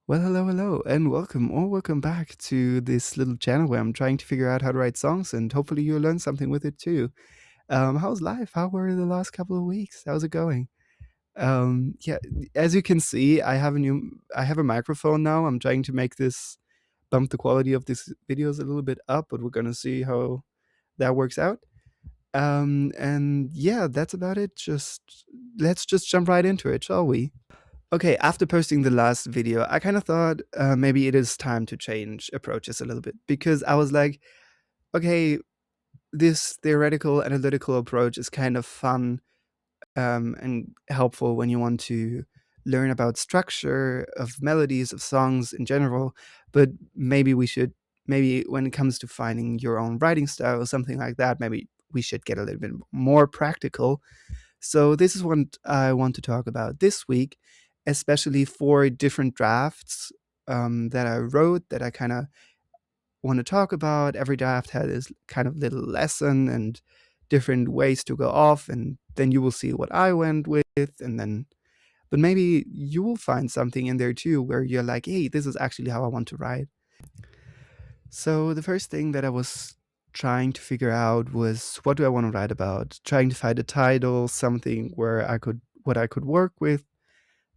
Well, hello, hello, and welcome or welcome back to this little channel where I'm trying to figure out how to write songs, and hopefully you'll learn something with it too. How's life? How were the last couple of weeks? How's it going? Yeah, as you can see, I have a microphone now. I'm trying to make this bump the quality of these videos a little bit up, but we're gonna see how that works out. And yeah, that's about it. Let's just jump right into it, shall we? Okay, after posting the last video, I kind of thought maybe it is time to change approaches a little bit because I was like, okay, this theoretical analytical approach is kind of fun and helpful when you want to learn about structure of melodies of songs in general. But maybe when it comes to finding your own writing style or something like that, maybe we should get a little bit more practical. So this is what I want to talk about this week, especially for different drafts that I wrote that I kind of want to talk about. Every draft had this kind of little lesson and different ways to go off, and then you will see what I went with, and then but maybe you will find something in there too where you're like, hey, this is actually how I want to write. So the first thing that I was trying to figure out was what do I want to write about? Trying to find a title, something where I could work with.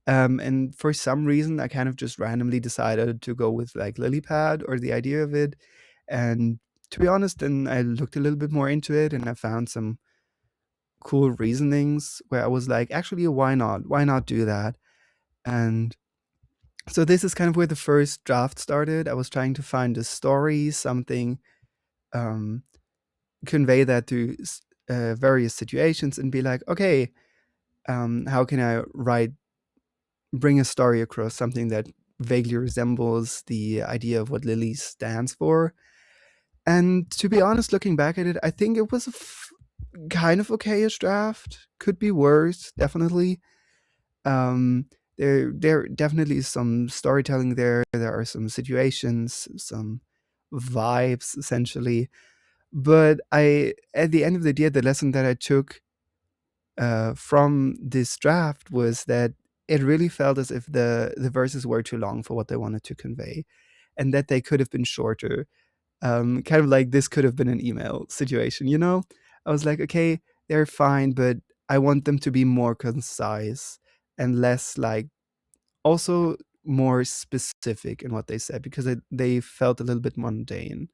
And for some reason, I kind of just randomly decided to go with like lily pad or the idea of it. And to be honest, then I looked a little bit more into it and I found some cool reasonings where I was like, actually, why not? Why not do that? And so this is kind of where the first draft started. I was trying to find a story, something um, convey that to various situations and be like, okay, how can I bring a story across something that vaguely resembles the idea of what lilies stands for? And to be honest, looking back at it, I think it was a kind of okayish draft. Could be worse, definitely. Um, there definitely is some storytelling there. There are some situations, some vibes, essentially. But at the end of the day, the lesson that I took from this draft was that it really felt as if the verses were too long for what they wanted to convey, and that they could have been shorter. Kind of like this could have been an email situation, you know? I was like, okay, they're fine, but I want them to be more concise and less like also more specific in what they said because they felt a little bit mundane.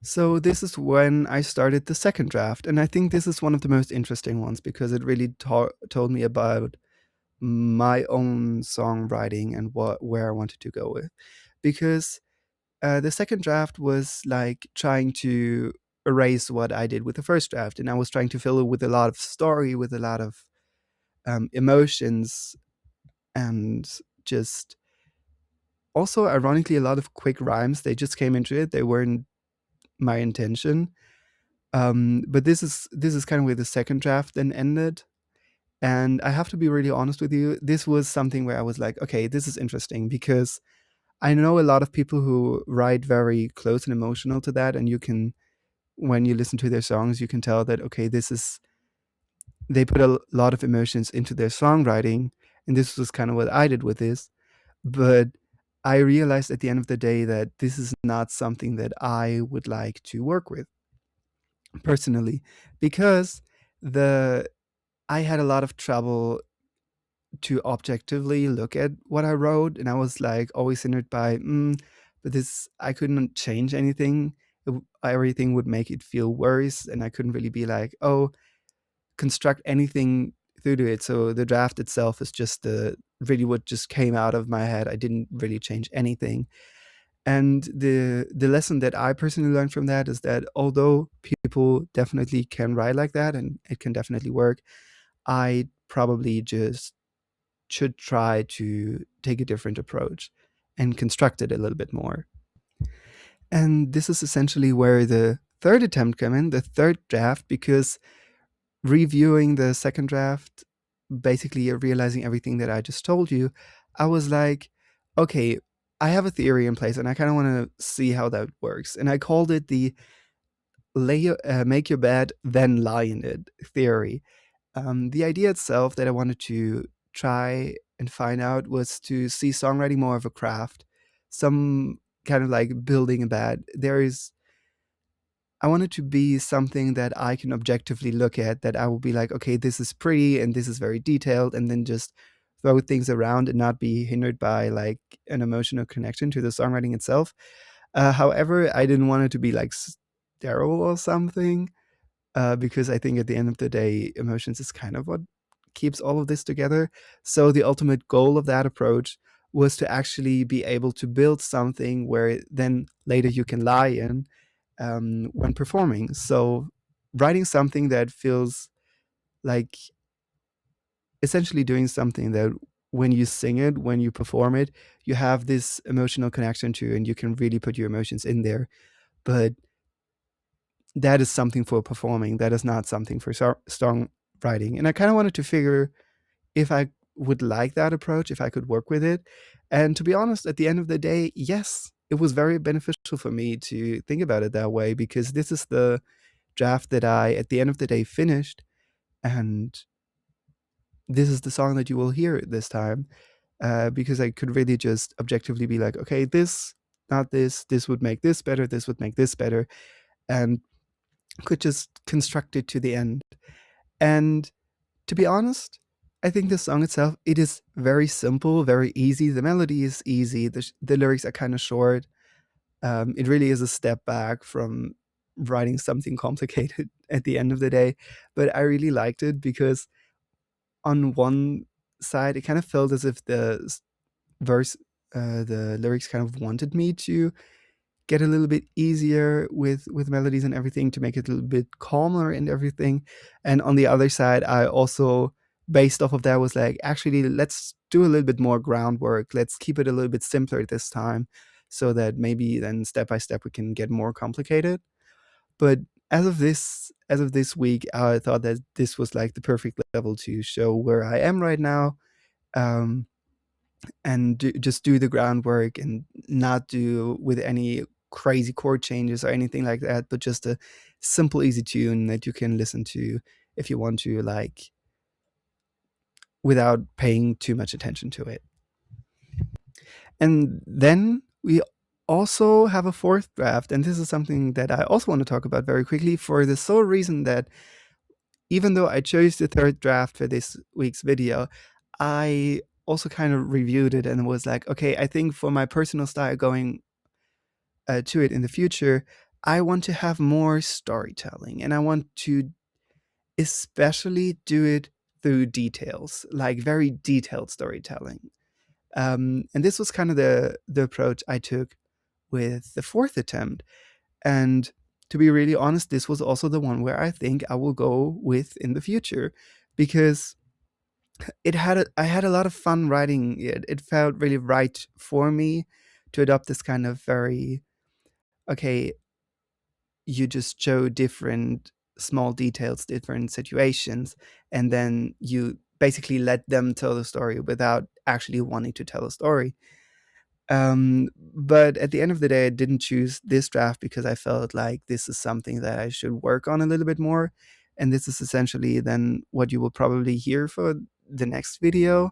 So this is when I started the second draft, and I think this is one of the most interesting ones because it really told me about my own songwriting and where I wanted to go with. Because the second draft was like trying to erase what I did with the first draft, and I was trying to fill it with a lot of story, with a lot of emotions, and just also ironically a lot of quick rhymes. They just came into it. They weren't my intention. But this is kind of where the second draft then ended. And I have to be really honest with you. This was something where I was like, okay, this is interesting because I know a lot of people who write very close and emotional to that, and you can, when you listen to their songs, you can tell that okay, this is they put a lot of emotions into their songwriting, and this was kind of what I did with this. But I realized at the end of the day that this is not something that I would like to work with personally because the I had a lot of trouble to objectively look at what I wrote, and I was like always hindered by, but this I couldn't change anything. Everything would make it feel worse, and I couldn't really be like, oh, construct anything through to it. So the draft itself is just the really what just came out of my head. I didn't really change anything. And the lesson that I personally learned from that is that although people definitely can write like that and it can definitely work, I probably just should try to take a different approach and construct it a little bit more. And this is essentially where the third attempt came in, the third draft, because reviewing the second draft, basically realizing everything that I just told you, I was like, okay, I have a theory in place and I kind of want to see how that works. And I called it the make your bed, then lie in it theory. The idea itself that I wanted to try and find out was to see songwriting more of a craft, some kind of like building a bed. I want it to be something that I can objectively look at, that I will be like, okay, this is pretty and this is very detailed, and then just throw things around and not be hindered by like an emotional connection to the songwriting itself. However, I didn't want it to be like sterile or something, because I think at the end of the day, emotions is kind of what keeps all of this together. So the ultimate goal of that approach was to actually be able to build something where then later you can lie in, when performing. So writing something that feels like essentially doing something that when you sing it, when you perform it, you have this emotional connection to, and you can really put your emotions in there. But that is something for performing. That is not something for songwriting. And I kind of wanted to figure if I would like that approach, if I could work with it. And to be honest, at the end of the day, yes, it was very beneficial for me to think about it that way, because this is the draft that I, at the end of the day, finished. And this is the song that you will hear this time, because I could really just objectively be like, okay, this, not this, this would make this better, this would make this better, and could just construct it to the end. And to be honest, I think the song itself, it is very simple, very easy. The melody is easy. The lyrics are kind of short. It really is a step back from writing something complicated at the end of the day. But I really liked it because on one side, it kind of felt as if verse, the lyrics kind of wanted me to get a little bit easier with melodies and everything, to make it a little bit calmer and everything. And on the other side, I also, based off of that, was like, actually, let's do a little bit more groundwork. Let's keep it a little bit simpler this time, so that maybe then step by step we can get more complicated. But as of this week, I thought that this was like the perfect level to show where I am right now. Um, and just do the groundwork and not do with any crazy chord changes or anything like that, but just a simple, easy tune that you can listen to if you want to, like, without paying too much attention to it. And then we also have a fourth draft, and this is something that I also want to talk about very quickly, for the sole reason that even though I chose the third draft for this week's video, I also kind of reviewed it and was like, okay, I think for my personal style going to it in the future, I want to have more storytelling, and I want to especially do it through details, like very detailed storytelling. And this was kind of the approach I took with the fourth attempt. And to be really honest, this was also the one where I think I will go with in the future, because I had a lot of fun writing it. It felt really right for me to adopt this kind of very, okay, you just show different small details, different situations, and then you basically let them tell the story without actually wanting to tell a story. But at the end of the day, I didn't choose this draft because I felt like this is something that I should work on a little bit more. And this is essentially then what you will probably hear for the next video.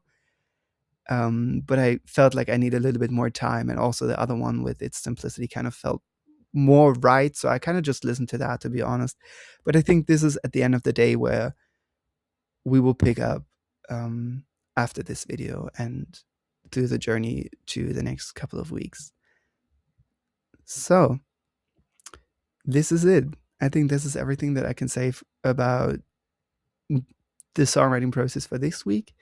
But I felt like I need a little bit more time, and also the other one with its simplicity kind of felt more right. So I kind of just listened to that, to be honest. But I think this is at the end of the day where we will pick up, um, after this video and do the journey to the next couple of weeks. So this is it. I think this is everything that I can say about the songwriting process for this week.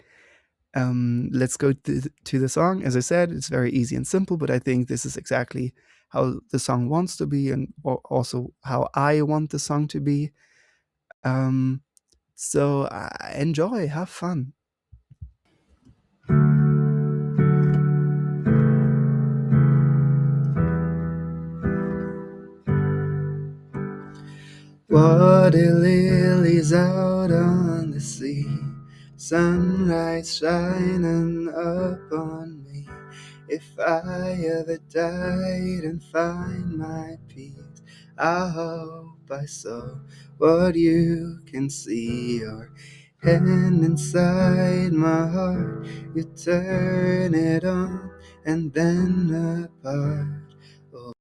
Let's go to the song. As I said, it's very easy and simple, but I think this is exactly how the song wants to be, and also how I want the song to be. Um, so enjoy, have fun. Water lilies out on the sea, sunrise shining upon me. If I ever died and find my peace, I hope I saw what you can see, or And inside my heart, you turn it on and then apart. Oh,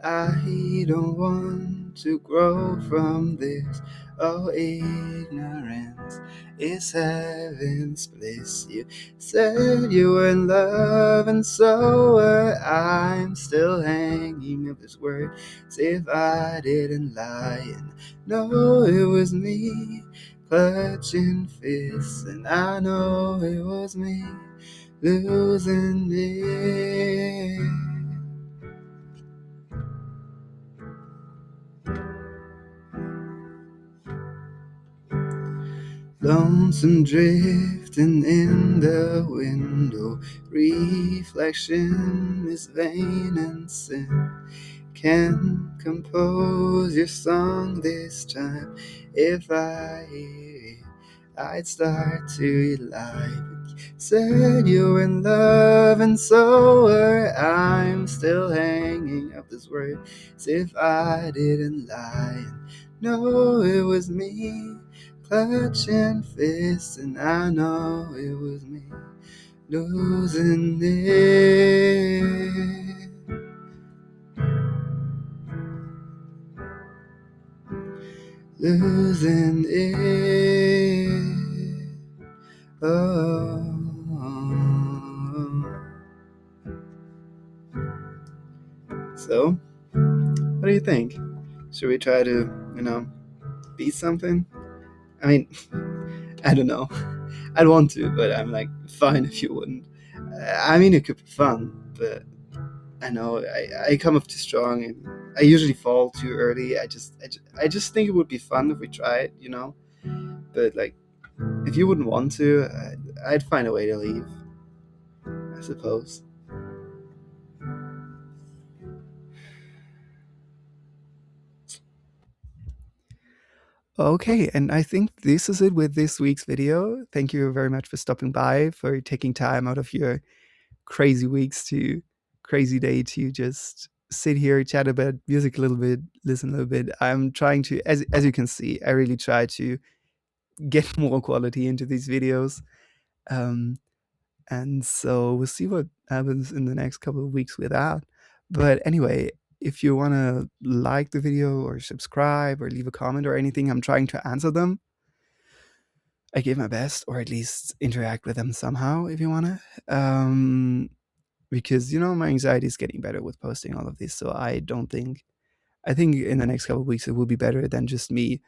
I don't want to grow from this. Oh, ignorance is heaven's bliss. You said you were in love, and so were I. I'm still hanging of this word as if I didn't lie. And no, it was me clutching fists, and I know it was me losing it. Lonesome drifting in the window, reflection is vain and sin. Can't compose your song this time. If I hear it, I'd start to lie. But you said you were in love, and so were I. I'm still hanging up this word as if I didn't lie. And no, it was me clutching fists, and I know it was me losing it. Losing it. Oh. So, what do you think? Should we try to, be something? I mean, I don't know. I'd want to, but I'm like, fine if you wouldn't. I mean, it could be fun, but I know I come up too strong, and I usually fall too early. I just think it would be fun if we try it. But like, if you wouldn't want to, I'd find a way to leave, I suppose. Okay, and I think this is it with this week's video. Thank you very much for stopping by, for taking time out of your crazy weeks to crazy day to just sit here, chat about music a little bit, listen a little bit. I'm trying to, as you can see, I really try to get more quality into these videos. Um, and so we'll see what happens in the next couple of weeks with that. But anyway, if you want to like the video or subscribe or leave a comment or anything, I'm trying to answer them. I give my best, or at least interact with them somehow if you want to. Because my anxiety is getting better with posting all of this, so I think in the next couple of weeks it will be better than just me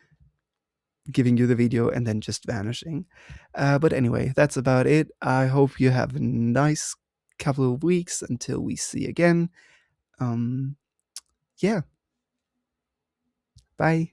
giving you the video and then just vanishing. But anyway, that's about it. I hope you have a nice couple of weeks until we see again. Yeah, bye.